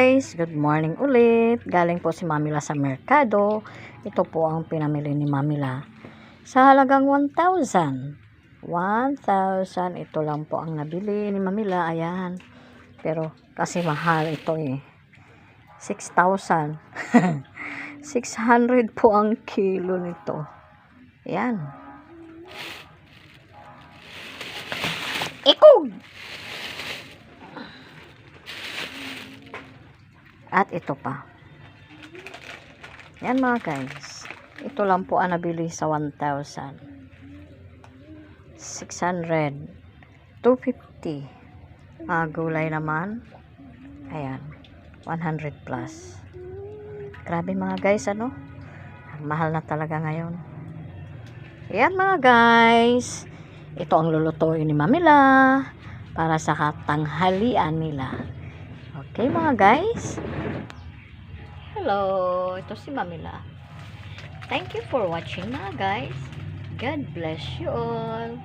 guys! Good morning ulit. Galing po si Mamila sa merkado. Ito po ang pinamili ni Mamila. Sa halagang 1,000. 1,000. Ito lang po ang nabili ni Mamila. Ayan. Pero kasi mahal ito eh. 6,000. 600 po ang kilo nito. Ayan. Ikog! At ito pa. Yan mga guys. Ito lang po ang nabili sa 1,000. 600. 250. Gulay naman. Ayan. 100 plus. Grabe mga guys, ano? Mahal na talaga ngayon. Ayan mga guys. Ito ang lulutuin ni Mamila para sa katanghalian nila. Okay mga guys. Hello, ito si Mamila. Thank you for watching mga guys. God bless you all.